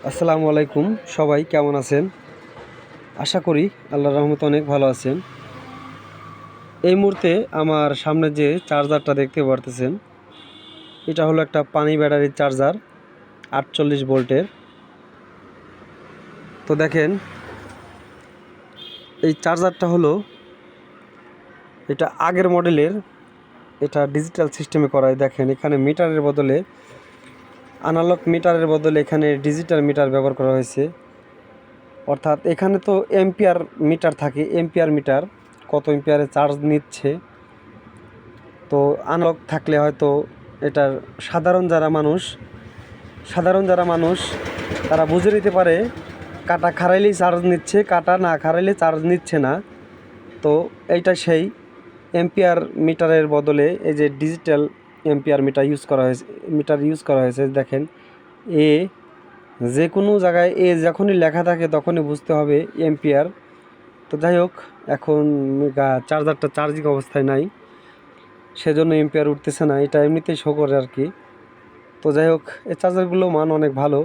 আসসালামু আলাইকুম। সবাই কেমন আছেন? আশা করি আল্লাহর রহমতে অনেক ভালো আছেন। এই মুহূর্তে আমার সামনে যে চার্জারটা দেখতে পারতেছেন, এটা হলো একটা পানি ব্যাটারির চার্জার 48 ভোল্টের। তো দেখেন, এই চার্জারটা হলো এটা আগের মডেলের, এটা ডিজিটাল সিস্টেমে করায়। দেখেন এখানে মিটারের বদলে, অ্যানালগ মিটারের বদলে এখানে ডিজিটাল মিটার ব্যবহার করা হয়েছে। অর্থাৎ এখানে তো এম্পিয়ার মিটার থাকে, এম্পিয়ার মিটার কত এম্পিয়ারে চার্জ নিচ্ছে। তো আনলক থাকলে হয়তো এটার সাধারণ যারা মানুষ তারা বুঝে নিতে পারে কাটা খারাইলেই চার্জ নিচ্ছে, কাটা না খারাইলে চার্জ নিচ্ছে না। তো এইটা সেই এম্পিয়ার মিটারের বদলে এই যে ডিজিটাল এম্পিয়ার মিটার ইউজ করা হয়েছে। দেখেন এ যে কোনো জায়গায় যখনই লেখা থাকে তখনই বুঝতে হবে এম্পিয়ার। তো যাই হোক, এখন চার্জারটা চার্জিং অবস্থায় নাই, সেজন্য এম্পিয়ার উঠতেছে না, এটা এমনিতেই শো করে আর কি। তো যাই হোক, এই চার্জারগুলো মান অনেক ভালো।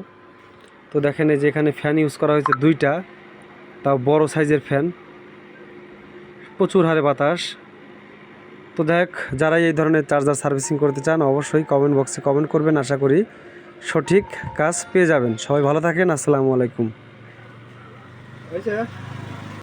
তো দেখেন এই যে এখানে ফ্যান ইউজ করা হয়েছে দুইটা, তাও বড় সাইজের ফ্যান, প্রচুর হারে বাতাস। তো যাই হোক, যারা এই ধরনের চার্জার সার্ভিসিং করতে চান অবশ্যই কমেন্ট বক্সে কমেন্ট করবেন। আশা করি সঠিক কাজ পেয়ে যাবেন। সবাই ভালো থাকেন। আসসালামু আলাইকুম।